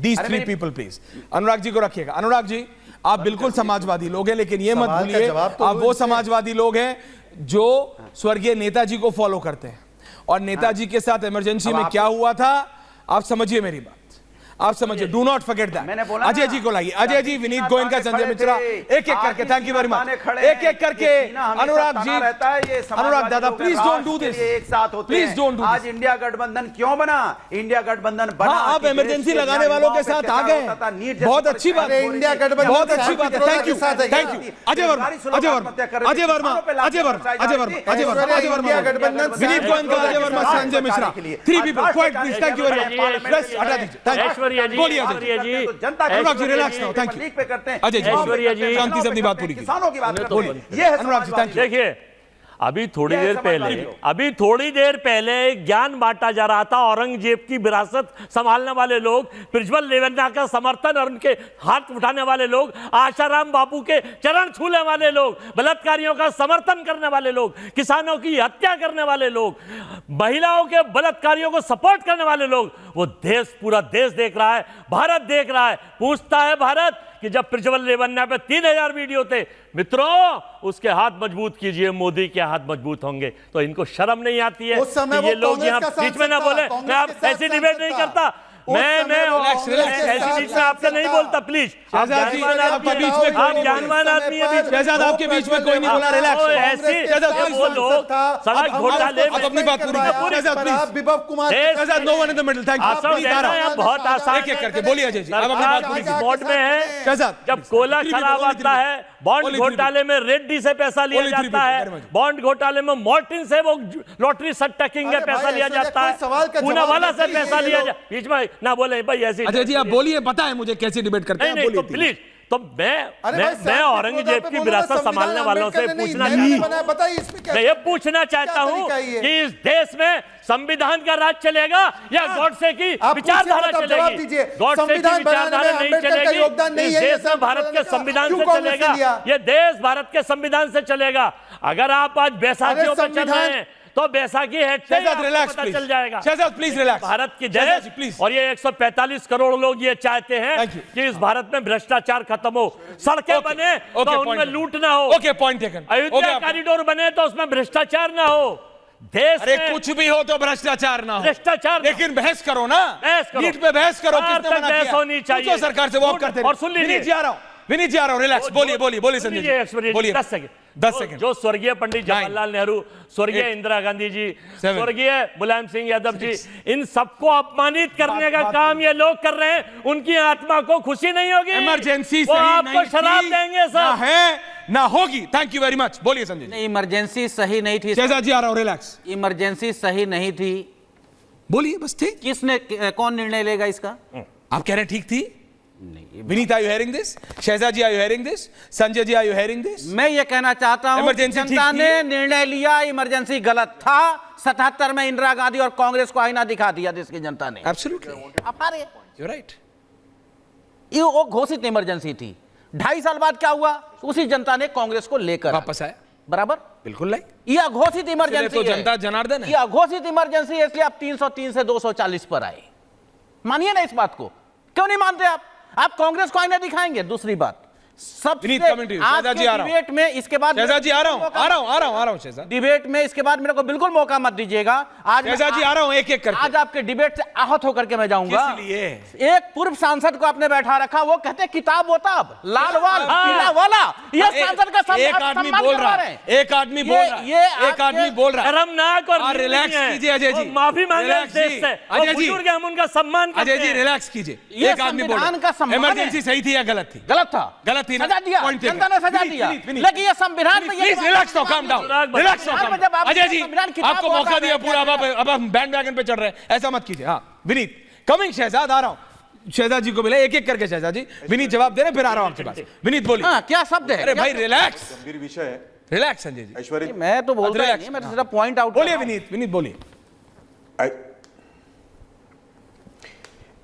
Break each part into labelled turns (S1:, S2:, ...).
S1: these three people please. अनुराग जी को रखिएगा। अनुराग जी, आप बिल्कुल समाजवादी लोग हैं, लेकिन ये मत भूलिए आप वो समाजवादी लोग हैं जो स्वर्गीय नेताजी को फॉलो करते हैं, और नेताजी के साथ इमरजेंसी में क्या हुआ था आप समझिए मेरी बात, आप समझिए, do not forget that. Ajay ji को लाइए, अजय जी, विनीत गोयनका, संजय मिश्रा, एक एक करके, थैंक यू वेरी मच, एक एक करके। अनुराग जी, अनुराग दादा, please don't do this, please don't do this.
S2: आज इंडिया गठबंधन क्यों बना? इंडिया गठबंधन बना,
S1: आप इमरजेंसी लगाने वालों के साथ आ गए, बहुत अच्छी बात है, इंडिया गठबंधन बहुत अच्छी बात है, thank you, thank you. Ajay Verma, Ajay Verma, Ajay Verma, Ajay Verma, Ajay Verma, Ajay Verma, Ajay Verma, Vineet Goenka, Ajay Verma, Sanjay Mishra, 3 people, quiet please, thank you very much, plus हटा दीजिए, थैंक यू। बोलिए Ajay ji, Anurag ji relax now, thank you. Ajay ji, शांति से अपनी बात पूरी
S2: किसानों की बात
S1: बोलिए। ये अनुराग जी, थैंक यू।
S3: देखिए, अभी थोड़ी देर पहले ज्ञान बांटा जा रहा था, औरंगजेब की विरासत संभालने वाले लोग, प्रज्वल रेवन्ना का समर्थन और उनके हाथ उठाने वाले लोग, आशाराम बापू के चरण छूने वाले लोग, बलात्कारियों का समर्थन करने वाले लोग, किसानों की हत्या करने वाले लोग, महिलाओं के बलात्कारियों को सपोर्ट करने वाले लोग, वो देश, पूरा देश देख रहा है, भारत देख रहा है। पूछता है भारत कि जब प्रज्वल रेवन्ना पे 3000 वीडियो थे, मित्रों उसके हाथ मजबूत कीजिए, मोदी के हाथ मजबूत होंगे। तो इनको शर्म नहीं आती है कि ये लोग यहाँ बीच में ना बोले। मैं आप ऐसी डिबेट नहीं करता, मैं ऐसी बीच में आपसे नहीं बोलता, प्लीज। आप ज्ञानवान आदमी है,
S1: शहजाद आपके बीच में कोई नहीं बोला, रिलैक्स।
S3: ऐसी वो लोग सड़क घोटाले में
S1: अपनी बात पूरी करें, Shahzad please. Vibhav Kumar, Shahzad, no one in the middle, thank you.
S3: बहुत आसान,
S1: एक एक करके बोलिए अजय जी, आप अपनी बात पूरी कीजिए।
S3: बोर्ड में है,
S1: शहजाद,
S3: जब कोयला खराब आता है, बॉन्ड घोटाले में रेड्डी से पैसा लिया जाता है, बॉन्ड घोटाले में मॉर्टिन से वो लॉटरी सट्टा किंग का पैसा लिया जाता है, पूनावाला से पैसा लिया जाता है। बीच में ना बोले भाई ऐसी।
S1: अजय जी आप बोलिए, पता है मुझे कैसी डिबेट करते हैं,
S3: नहीं, तो प्लीज। तो मैं औरंगजेब की विरासत संभालने वालों से पूछना मैं ये पूछना चाहता हूं कि इस देश में संविधान का राज चलेगा या गॉडसे की विचारधारा चलेगी? गॉडसे की विचारधारा नहीं चलेगी, इस देश में भारत के संविधान से चलेगा, ये देश भारत के संविधान से चलेगा। अगर आप आज बैसाखियों पर चल रहे हैं तो बैसाखी है, पता चल जाएगा।
S1: Please relax.
S3: भारत की देश और ये 145 करोड़ लोग ये चाहते हैं कि इस भारत में भ्रष्टाचार खत्म हो, सड़कें बने तो उनमें लूट ना हो,
S1: पॉइंट टेकन।
S3: अयोध्या कॉरिडोर बने तो उसमें भ्रष्टाचार ना हो, देश
S1: अरे कुछ भी हो तो भ्रष्टाचार ना हो,
S3: भ्रष्टाचार,
S1: लेकिन बहस करो ना, नीट पे बहस करो, किसने मना किया?
S3: होनी चाहिए
S1: सरकार से वॉक करते।
S3: और सुन लीजिए,
S1: विनीत जी आ रहा हूं, रिलैक्स, बोलिए संजय जी, बोलिए
S3: 10 सेकंड। जो स्वर्गीय पंडित जवाहरलाल नेहरू, स्वर्गीय इंदिरा गांधी जी, स्वर्गीय मुलायम सिंह यादव जी, इन सबको अपमानित करने का काम ये लोग कर रहे हैं, उनकी आत्मा को खुशी नहीं होगी?
S1: इमरजेंसी
S3: वो आपको शराब देंगे सब,
S1: है ना होगी। थैंक यू वेरी मच, बोलिए संजय जी।
S4: इमरजेंसी सही नहीं थी,
S1: शहजाद जी आ रहा हूं, रिलैक्स।
S4: इमरजेंसी सही नहीं थी,
S1: बोलिए बस, ठीक।
S4: किसने, कौन निर्णय लेगा इसका?
S1: आप कह रहे हैं ठीक थी? नहीं। Vineet, are you hearing this? Shahzad ji, are you hearing this? Sanjay ji, are you hearing this?
S4: मैं ये कहना चाहता हूं, जनता ने निर्णय लिया, इमरजेंसी गलत था। 77 में इंदिरा गांधी और कांग्रेस को आईना दिखा दिया देश की जनता ने।
S1: Absolutely. You're right.
S4: ये वो घोषित इमरजेंसी थी। 2.5 साल बाद क्या हुआ? उसी जनता ने कांग्रेस को लेकर
S1: वापस आया,
S4: बराबर,
S1: बिल्कुल नहीं।
S4: ये अघोषित इमरजेंसी
S1: तो जनता जनार्दन है,
S4: ये अघोषित इमरजेंसी है, इसलिए आप 303 से 240 पर आए। मानिए ना इस बात को, क्यों नहीं मानते आप कांग्रेस को आईना दिखाएंगे। दूसरी बात, सबसे आज के डिबेट में इसके बाद
S1: शहजाद जी आ रहा हूं शहजाद,
S4: डिबेट में इसके बाद मेरे को बिल्कुल मौका मत दीजिएगा। आज
S1: शहजाद जी आ रहा हूं, एक एक करके।
S4: आज आपके डिबेट से आहत होकर के मैं जाऊंगा। एक पूर्व सांसद को आपने बैठा रखा, वो कहते किताब वोताब, लाल वाल पीला वाला, ये सांसद का
S1: एक आदमी बोल रहा है, एक आदमी बोल रहा है, एक आदमी बोल रहा है।
S3: शर्मनाक और
S1: रिलैक्स कीजिए अजय जी,
S3: माफी मांगे देश से। अजय जी, हम उनका सम्मान करते हैं।
S1: अजय जी रिलैक्स कीजिए, एक आदमी बोल रहा है। इमरजेंसी सही थी या गलत थी?
S4: गलत था,
S1: गलत थी,
S4: सजा दिया, जनता ने सजा दिया, लेकिन ये संविधान में
S1: please relax, calm down, relax. Ajay ji आपको मौका दिया पूरा, अब हम बैंड वैगन पे चढ़ रहे हैं, ऐसा मत कीजिए। हाँ विनीत, कमिंग। शहजाद आ रहा हूं, शहजाद जी को मिला, एक एक करके शहजाद जी। विनीत जवाब दे रहे, फिर आ रहा हूं आपके पास। विनीत बोलिए।
S4: हाँ, क्या शब्द है?
S1: अरे भाई रिलैक्स,
S5: गंभीर विषय है,
S1: रिलैक्स संजय जी।
S5: ऐश्वर्या,
S4: मैं तो बोल रहा नहीं, मैं तो सिर्फ पॉइंट आउट।
S1: बोलिए विनीत बोलिए।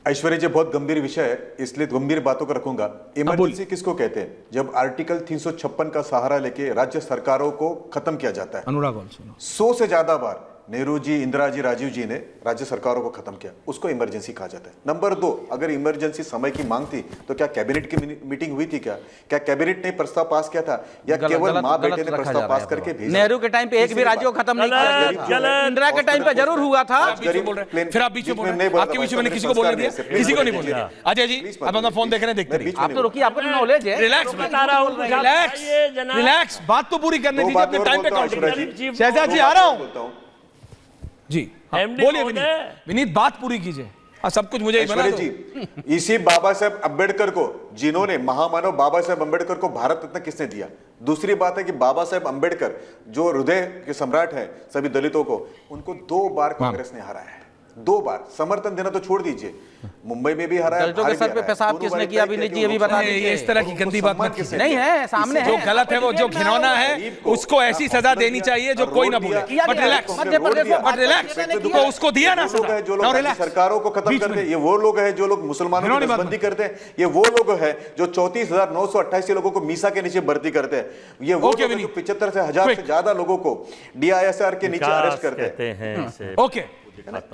S5: ऐश्वर्या जी, बहुत गंभीर विषय है, इसलिए गंभीर बातों को रखूंगा। इमरजेंसी किसको कहते हैं? जब आर्टिकल 356 का सहारा लेके राज्य सरकारों को खत्म किया जाता है।
S1: अनुराग
S5: 100 से ज्यादा बार नेहरू जी, इंदिरा जी, राजीव जी ने राज्य सरकारों को खत्म किया, उसको इमरजेंसी कहा जाता है। नंबर 2, अगर इमरजेंसी समय की मांग थी तो क्या कैबिनेट की मीटिंग हुई थी? क्या कैबिनेट ने प्रस्ताव पास किया था या केवल माँ बेटे ने प्रस्ताव पास करके भेजा?
S4: नेहरू के टाइम पे एक भी राज्य को खत्म नहीं किया, इंदिरा के टाइम पे जरूर हुआ था।
S1: फिर आप बीच में बोल रहे हैं, आपके बीच में मैंने किसी को बोलने दिया? किसी को नहीं बोलने दिया। अजय जी आप अपना फोन देख रहे हैं, देखते रहिए।
S4: आप तो रुकिए, आपको नॉलेज है।
S1: रिलैक्स बता रहा हूं, रिलैक्स रिलैक्स, बात तो पूरी करने दीजिए, अपने टाइम पे काउंटिंग। शहजाद जी आ रहा हूं जी, बोलिए विनीत, बात पूरी कीजिए। सब कुछ मुझे ही बना दो।
S5: जी, इसी बाबा साहेब अम्बेडकर को, जिन्होंने महामानव बाबा साहेब अम्बेडकर को भारत रत्न किसने दिया? दूसरी बात है कि बाबा साहेब अम्बेडकर जो हृदय के सम्राट हैं सभी दलितों को, उनको 2 बार कांग्रेस ने हराया है, 2 बार। समर्थन देना तो छोड़ दीजिए, मुंबई में भी हराया,
S4: दलितों के सर पे पेशाब किसने किया? विनीत जी अभी बता दीजिए।
S1: इस तरह की गंदी बात मत कीजिए।
S4: नहीं है, सामने है।
S1: जो गलत है, वो जो घिनौना है, उसको ऐसी सजा देनी चाहिए जो कोई ना बोले। बट रिलैक्स, तो उसको दिया ना सजा।
S5: जो लोग सरकारों को खत्म करते हैं, ये वो लोग हैं जो लोग मुसलमानों की बंदी करते हैं। ये वो लोग हैं जो 34,988 लोगों को मीसा के नीचे भर्ती करते हैं। ये वो 75 से 1000 से ज्यादा लोगों को DISR के नीचे अरेस्ट करते हैं।
S1: ओके,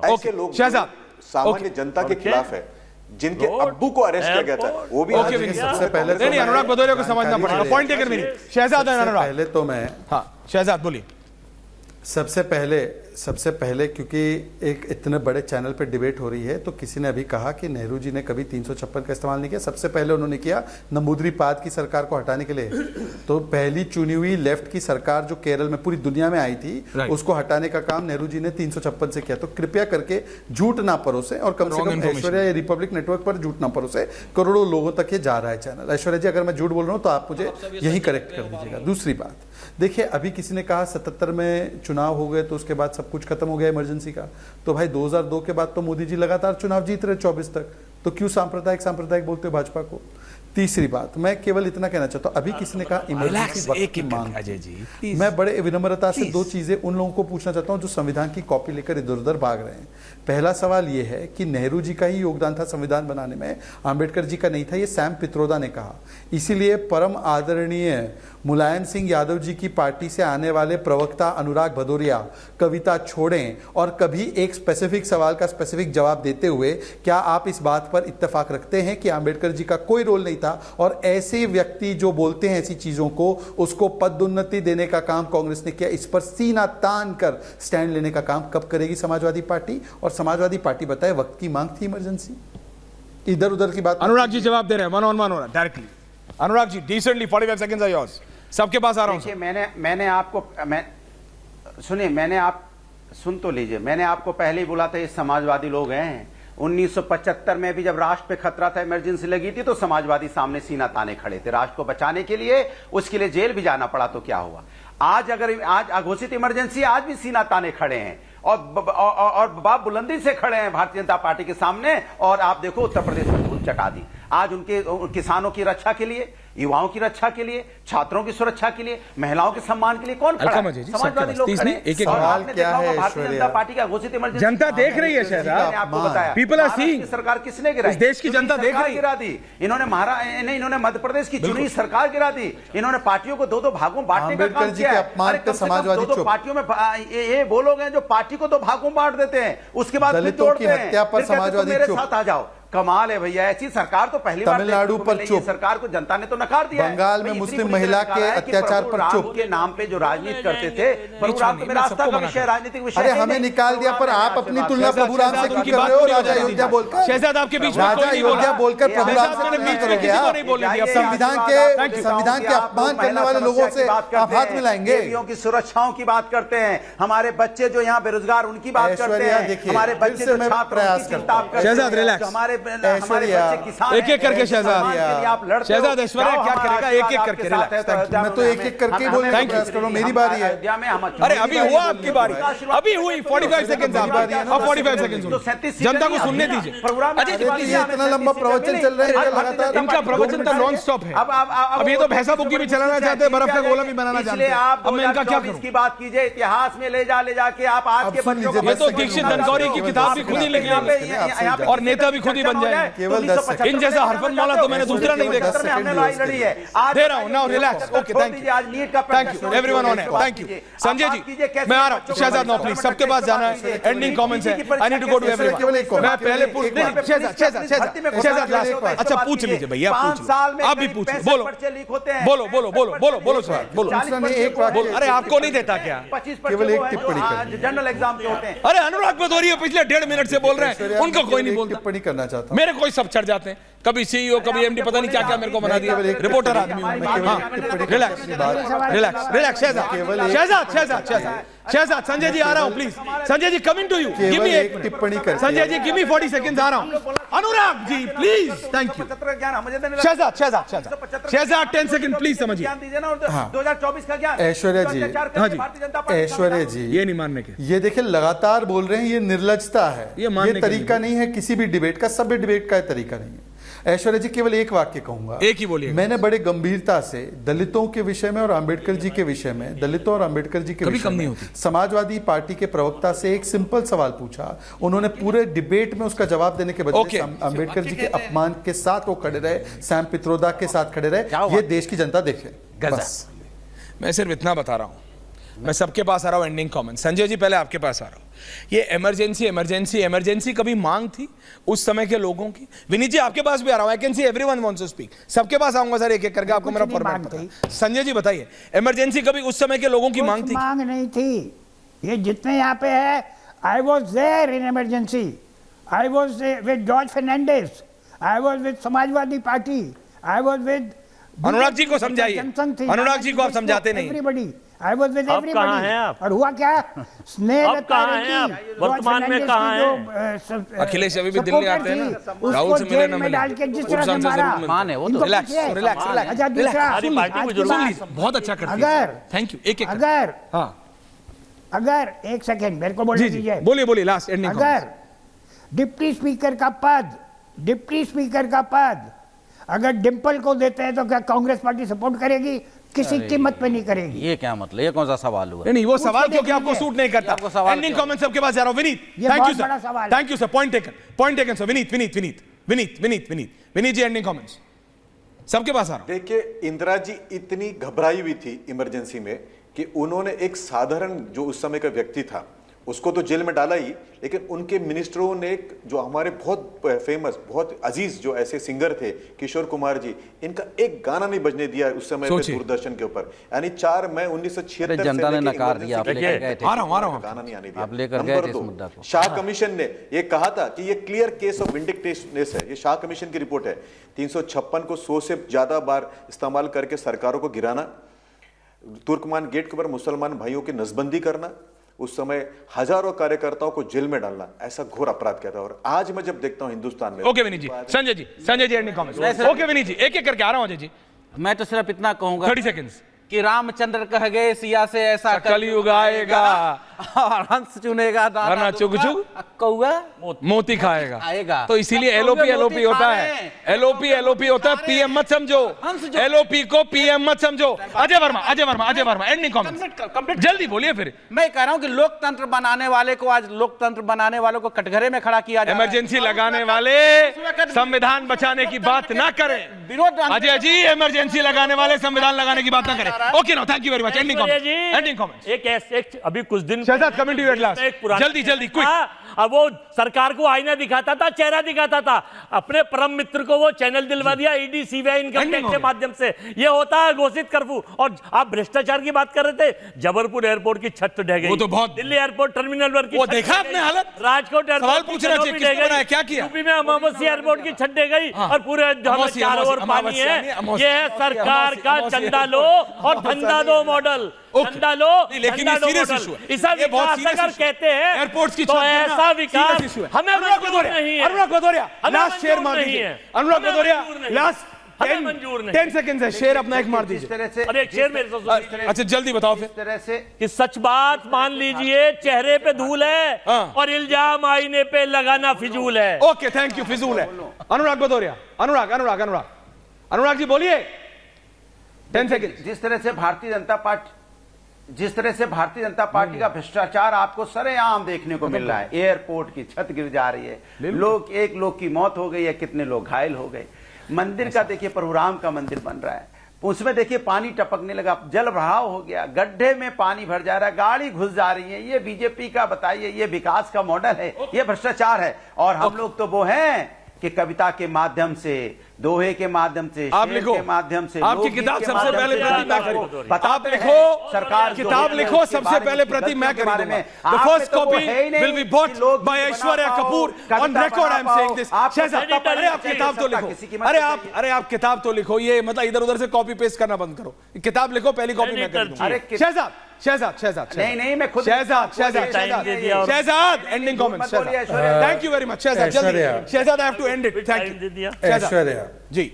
S5: ऐसे लोग
S1: शहजाद
S5: सामान्य जनता के खिलाफ है, जिनके अब्बू को अरेस्ट किया गया था, वो भी
S1: सबसे पहले नहीं, अनुराग भदौरिया को समझना पड़ेगा। पॉइंट टेकन मेरी। शहजाद अनुराग,
S6: पहले तो मैं,
S1: हाँ शहजाद बोलिए।
S6: सबसे पहले क्योंकि एक इतने बड़े चैनल पे डिबेट हो रही है, तो किसी ने अभी कहा कि नेहरू जी ने कभी 356 का इस्तेमाल नहीं किया। सबसे पहले उन्होंने किया नंबूदरीपाद की सरकार को हटाने के लिए। तो पहली चुनी हुई लेफ्ट की सरकार जो केरल में पूरी दुनिया में आई थी, उसको हटाने का काम नेहरू जी ने 356 से किया। तो कृपया करके झूठ ना परोसे, और कम से कम ऐश्वर्या रिपब्लिक नेटवर्क पर झूठ ना परोसे। करोड़ों लोगों तक ये जा रहा है चैनल। ऐश्वर्या जी, अगर मैं झूठ बोल रहा हूँ तो आप मुझे यही करेक्ट कर दीजिएगा। दूसरी बात देखिए, अभी किसी ने कहा 77 में चुनाव हो गए तो उसके बाद सब कुछ खत्म हो गया इमरजेंसी का। तो भाई 2002 के बाद तो मोदी जी लगातार चुनाव जीत रहे 24 तक, तो क्यों सांप्रदायिक बोलते हो भाजपा को? तीसरी बात, मैं केवल इतना कहना चाहता हूं, अभी किसी ने कहा इमरजेंसी वक्त की मांग।
S1: अजय जी,
S6: मैं बड़े विनम्रता से 2 चीजें उन लोगों को पूछना चाहता हूं जो संविधान की कॉपी लेकर इधर उधर भाग रहे हैं। पहला सवाल यह है कि नेहरू जी का ही योगदान था संविधान बनाने में, अंबेडकर जी का नहीं था, ये सैम पित्रोदा ने कहा। इसीलिए परम आदरणीय मुलायम सिंह यादव जी की पार्टी से आने वाले प्रवक्ता अनुराग भदौरिया कविता छोड़ें और कभी एक स्पेसिफिक सवाल का स्पेसिफिक जवाब देते हुए, क्या आप इस बात पर इत्तेफाक रखते हैं कि अंबेडकर जी का कोई रोल नहीं था, और ऐसे व्यक्ति जो बोलते हैं ऐसी चीजों को, उसको पदोन्नति देने का काम कांग्रेस ने किया? इस पर सीना तान कर स्टैंड लेने का काम कब करेगी समाजवादी पार्टी? और समाजवादी पार्टी बताए वक्त की मांग थी इमरजेंसी, इधर उधर की बात।
S1: अनुराग जी जवाब दे रहे हैं, 1 on 1 हो रहा है directly. Anurag ji decently, 45 seconds are yours. सबके पास आ रहा हूं।
S2: मैंने आपको सुनिए, मैंने आप सुन तो लीजिए, मैंने आपको पहले ही बोला था ये समाजवादी लोग हैं। 1975 में भी जब राष्ट्र पे खतरा था, इमरजेंसी लगी थी, तो समाजवादी सामने सीना ताने खड़े थे राष्ट्र को बचाने के लिए। उसके लिए जेल भी जाना पड़ा तो क्या हुआ? आज अघोषित इमरजेंसी, आज भी सीना ताने खड़े हैं और बाप बुलंदी से खड़े हैं भारतीय जनता पार्टी के सामने। और आप देखो उत्तर प्रदेश में धूल चटा दी। आज उनके किसानों की रक्षा के लिए, युवाओं की रक्षा के लिए, छात्रों की सुरक्षा के लिए, महिलाओं के सम्मान के लिए कौन खड़ा है? समाजवादी लोग खड़े हैं।
S1: एक सवाल क्या है,
S2: भारतीय जनता पार्टी का घोषित इमरजेंसी
S1: जनता देख रही है शहजाद,
S2: आपको बताया।
S1: People are seeing.
S2: सरकार किसने गिराई?
S1: देश की जनता देख रही है।
S2: गिरा दी इन्होंने। इन्होंने मध्य प्रदेश की चुनी सरकार गिरा दी। इन्होंने पार्टियों को 2-2 भागों बांटने का काम किया है। दो पार्टियों में ये वो लोग हैं जो पार्टी को 2 भागों बांट देते हैं, उसके बाद फिर तोड़ते हैं। मेरे साथ आ जाओ। कमाल है भैया, ऐसी सरकार तो पहली बार
S6: तमिलनाडु पर चुप।
S2: सरकार को जनता ने तो नकार दिया।
S6: बंगाल में मुस्लिम महिला के अत्याचार पर चुप
S2: के नाम पे जो राजनीति करते थे, प्रभुराम तो मेरा आस्था का विषय, राजनीतिक विषय।
S6: अरे हमें निकाल दिया, पर आप अपनी तुलना प्रभुराम से क्यों कर रहे हो? राजा अयोध्या बोलकर,
S1: शहजाद आपके बीच में
S6: राजा अयोध्या बोलकर प्रभुराम से क्यों करोगे? संविधान के अपमान करने वाले लोगों से आप हाथ मिलाएंगे?
S2: देवियों की सुरक्षाओं की बात करते हैं, हमारे बच्चे जो यहाँ बेरोजगार उनकी बात करते हैं, हमारे बच्चे जो छात्र उनकी चिंता आप करते हैं, हमारे
S1: एक-एक करके शहजाद ऐश्वर्या क्या करेगा? एक-एक करके।
S6: मैं तो एक-एक करके बोलने का प्रयास कर रहा हूं, मेरी बारी है।
S1: अरे अभी हुआ आपकी बारी, अभी हुई 45 सेकंड आपकी बारी है। अब 45 सेकंड जनता को सुनने दीजिए।
S6: ये इतना लंबा प्रवचन चल रहा है लगातार,
S1: इनका प्रवचन तो नॉन स्टॉप है। अब ये तो भैंसा बुक्की भी चलाना चाहते हैं, बर्फ का गोला भी बनाना चाहते हैं। अब मैं इनका क्या करूं?
S2: की बात कीजिए, इतिहास में ले जाके आप आज के बच्चों को,
S1: ये तो दीक्षित धनकौरी की किताब भी खुद ही लिखी और नेता भी खुद ही बन जाएंगे।
S6: केवल 10 सेकंड।
S1: इन जैसा हरफन मौला तो मैंने दूसरा नहीं देखा।
S2: हमने लड़ाई लड़ी है।
S1: दे रहा हूं, now relax, okay, thank you everyone on है, थैंक यू संजय जी, मैं आ रहा हूं। शहजाद नो प्लीज, सबके पास जाना है, एंडिंग कमेंट्स है, I need to go to everyone. मैं पहले पूछ, शहजाद लास्ट, अच्छा पूछ लीजिए भैया, पूछ आप भी पूछिए, बोलो सवाल बोलो। अरे आपको नहीं देता क्या?
S2: 25
S6: केवल एक टिप्पणी करनी।
S2: जनरल एग्जाम के होते हैं।
S1: अरे अनुराग भदौरिया पिछले 1.5 मिनट से बोल रहे हैं, उनको कोई नहीं बोलता।
S6: टिप्पणी करना चाहता हूं।
S1: मेरे कोई सब चढ़ जाते हैं, कभी सीईओ कभी एमडी, पता नहीं क्या क्या मेरे को बना दिया। रिपोर्टर आदमी हूं मैं। रिलैक्स शहजाद संजय जी आ रहा हूं please. Sanjay ji coming to you, give me एक
S6: टिप्पणी कर।
S1: Sanjay ji give me 40 seconds, आ रहा हूं। Anurag ji please, thank you. Shahzad 10 second please समझिए।
S2: 2024 का ज्ञान।
S6: ऐश्वर्या जी,
S1: हाँ जी,
S6: ऐश्वर्या जी,
S1: ये नहीं मानने के,
S6: ये देखिए लगातार बोल रहे हैं, ये निर्लजता है,
S1: ये मानने
S6: ये
S1: का
S6: तरीका नहीं है किसी भी डिबेट का, सभ्य डिबेट का तरीका नहीं है। ऐश्वर्या जी केवल एक वाक्य कहूंगा,
S1: एक ही बोलिए।
S6: मैंने बड़े गंभीरता से दलितों के विषय में और अंबेडकर जी के विषय में, दलितों और अंबेडकर जी के
S1: कभी
S6: विषय
S1: कम नहीं
S6: में
S1: होती।
S6: समाजवादी पार्टी के प्रवक्ता से एक सिंपल सवाल पूछा, उन्होंने पूरे डिबेट में उसका जवाब देने के बजाय अंबेडकर जी के अपमान के साथ वो खड़े रहे, सैम पित्रोदा के साथ खड़े रहे। ये देश की जनता देखे। बस
S1: मैं सिर्फ इतना बता रहा हूं, मैं सबके पास आ रहा हूं एंडिंग कमेंट। संजय जी पहले आपके पास आ रहा हूं। ये इमरजेंसी कभी मांग थी उस समय के लोगों की? विनीत जी आपके पास भी आ रहा हूं, I can see everyone wants to speak, सबके पास आऊंगा सर एक एक करके, आपको मेरा फॉर्मेट पता है। संजय जी बताइए, इमरजेंसी कभी उस समय के लोगों की मांग थी?
S7: मांग नहीं थी, ये जितने यहाँ पे है, I was there in emergency, I was with George Fernandes, I was with Samajwadi Party, I was with
S1: Anurag ji को समझाइए, अनुराग जी को आप समझाते नहीं।
S7: एवरीबडी, आई वॉज विद
S3: अब कहाँ हैं आप?
S7: और हुआ क्या?
S3: अब कहाँ हैं आप? वर्तमान में कहाँ हैं?
S1: अखिलेश अभी भी दिल्ली आते हैं ना, राहुल से मिले ना मिले,
S7: डाल के जिस तरह से मारा,
S1: बहुत अच्छा करते हैं, थैंक यू। एक
S7: अगर एक सेकेंड मेरे को बोलने दीजिए,
S1: बोलिए लास्ट एंडिंग।
S7: अगर डिप्टी स्पीकर का पद अगर डिंपल को देते हैं तो क्या कांग्रेस पार्टी सपोर्ट करेगी? किसी कीमत पे नहीं करेगी।
S4: ये क्या मतलब, ये कौन सा सवाल हुआ?
S1: नहीं वो सवाल क्योंकि आपको सूट नहीं करता। एंडिंग कमेंट सबके पास जा रहा हूं। Vineet, thank you sir, point taken sir. Vineet ji ending comments सबके पास आ रहा हूं।
S5: देखिए इंदिरा जी इतनी घबराई हुई थी इमरजेंसी में कि उन्होंने एक साधारण जो उस समय का व्यक्ति था उसको तो जेल में डाला ही, लेकिन उनके मिनिस्टरों ने जो हमारे बहुत फेमस, बहुत अजीज जो ऐसे सिंगर थे, किशोर कुमार जी, इनका एक गाना नहीं बजने दिया उस समय पे दूरदर्शन के ऊपर। यानी 4 मई 1976
S4: जनता ने नकार दिया, आप लेकर गए थे,
S5: गाना नहीं आने दिया,
S4: आप लेकर गए थे इस मुद्दा को।
S5: शाह कमीशन ने ये कहा था कि ये क्लियर केस ऑफ विंडिक्टिवनेस है, ये शाह कमीशन की रिपोर्ट है। 356 को 100 से ज्यादा बार इस्तेमाल करके सरकारों को गिराना, तुर्कमान गेट के ऊपर मुसलमान भाइयों की नसबंदी करना, उस समय हजारों कार्यकर्ताओं को जेल में डालना, ऐसा घोर अपराध किया था। और आज मैं जब देखता हूं हिंदुस्तान में।
S1: ओके विनीत जी, Sanjay ji ending comments. Okay Vineet जी, एक एक करके आ रहा हूं अजय जी।
S4: मैं तो सिर्फ इतना कहूंगा
S1: 30 सेकंड्स
S4: कि रामचंद्र कह गए सिया से ऐसा
S1: कलयुग आएगा
S4: और हंस चुनेगा
S1: वरना चुग चुग
S4: कौआ
S1: मोती खाएगा।
S4: आएगा
S1: तो इसीलिए एलओपी होता है, एलओपी होता है, पीएम मत समझो, एलओपी को पीएम मत समझो। अजय वर्मा एंडिंग कमेंट जल्दी बोलिए। फिर
S4: मैं कह रहा हूं कि लोकतंत्र बनाने वाले को, आज लोकतंत्र बनाने वालों को कटघरे में खड़ा किया,
S1: इमरजेंसी लगाने वाले संविधान बचाने की बात ना करें। अजय जी इमरजेंसी लगाने वाले संविधान लगाने की बात ना करें। Okay no, thank you very much. Ending comment.
S3: एक अभी कुछ दिन
S1: शहजाद कमेंट एट लास्ट, जल्दी क्विक।
S3: अब वो सरकार को आईना दिखाता था, चेहरा दिखाता था, अपने परम मित्र को वो चैनल दिलवा दिया ईडी सीबीआई इनकम टैक्स के माध्यम से। ये होता है घोषित कर्फ्यू। और आप भ्रष्टाचार की बात कर रहे थे, जबलपुर एयरपोर्ट की छत ढह गई,
S1: वो तो बहुत,
S3: दिल्ली एयरपोर्ट टर्मिनल वर की
S1: वो देखा आपने हालत,
S3: राजकोट एयरपोर्ट
S1: पूछना चाहिए किसने बनाया, क्या किया?
S3: यूपी में अमावस्या एयरपोर्ट की छत ढह गई और पूरे चारों ओर पानी है। ये है सरकार का चंदा लो और धंधा दो मॉडल, धंधा लो,
S1: लेकिन ये सीरियस इशू है,
S3: इसा विकास अगर कहते हैं
S1: एयरपोर्ट्स की
S3: तो ऐसा विकास हमें मंजूर नहीं है।
S1: अनुराग भदौरिया लास्ट शेयर मार दीजिए। अनुराग भदौरिया लास्ट 10 सेकंड है, शेयर अपना एक मार दीजिए।
S3: अरे एक शेयर मेरे से,
S1: अच्छा जल्दी बताओ फिर।
S2: तरह से
S3: कि सच बात मान लीजिए, चेहरे पे धूल है और इल्जाम आईने पे लगाना फिजूल है।
S1: ओके थैंक यू, फिजूल है। अनुराग भदौरिया, अनुराग जी बोलिए। 10 सेकंड।
S2: जिस तरह से भारतीय जनता पार्टी जिस तरह से भारतीय जनता पार्टी का भ्रष्टाचार आपको सरेआम देखने को मिल रहा है, एयरपोर्ट की छत गिर जा रही है, एक लोग की मौत हो गई है, कितने लोग घायल हो गए। मंदिर का देखिए, परशुराम का मंदिर बन रहा है, उसमें देखिए पानी टपकने लगा, जल भराव हो गया, गड्ढे में पानी भर जा रहा है, गाड़ी घुस जा रही है। ये बीजेपी का बताइए, ये विकास का मॉडल है, ये भ्रष्टाचार है। और हम लोग तो वो हैं कि कविता के माध्यम से, दोहे के माध्यम से,
S1: आप
S2: शेर
S1: लिखो,
S2: के माध्यम से,
S1: आपकी किताब सबसे पहले प्रति मैं करूंगा। आप लिखो,
S2: सरकार
S1: किताब लिखो, सबसे पहले प्रति मैं करूंगा। The first copy will be bought by Aishwarya Kapoor on record. I am saying this. Shahzad, अरे आप किताब तो लिखो, अरे आप किताब तो लिखो। ये मतलब इधर उधर से कॉपी पेस्ट करना बंद करो, किताब लिखो, पहली कॉपी मैं करूंगा। शहजाद
S2: नहीं मैं खुद
S1: Shahzad ending comment. Thank you very much Shahzad, जल्दी Shahzad, I have to end it. Thank you
S6: Aishwarya
S1: ji.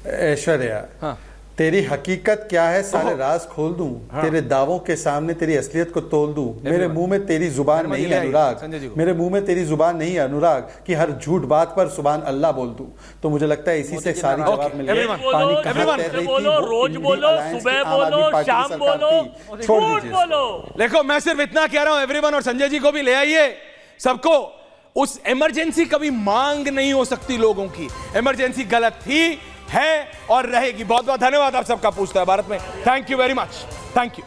S6: Aishwarya,
S1: हाँ।
S6: तेरी हकीकत क्या है सारे राज खोल दूं, तेरे दावों के सामने तेरी असलियत को तोल दूं। मेरे मुंह में तेरी जुबान नहीं है अनुराग, मेरे मुंह में तेरी जुबान नहीं है अनुराग कि हर झूठ बात पर सुभान अल्लाह बोल दूं। तो मुझे लगता है इसी से सारी जवाब मिल गए। पानी कहाँ तैर रही थी,
S3: रोज बोलो, सुबह बोलो, शाम बोलो, झूठ बोलो।
S1: देखो मैं सिर्फ इतना कह रहा हूं एवरीवन, और संजय जी को भी ले आइए सबको। उस इमरजेंसी कभी मांग नहीं हो सकती लोगों की, इमरजेंसी गलत थी, है और रहेगी। बहुत बहुत धन्यवाद आप सबका पूछता है भारत में। Thank you very much, thank you.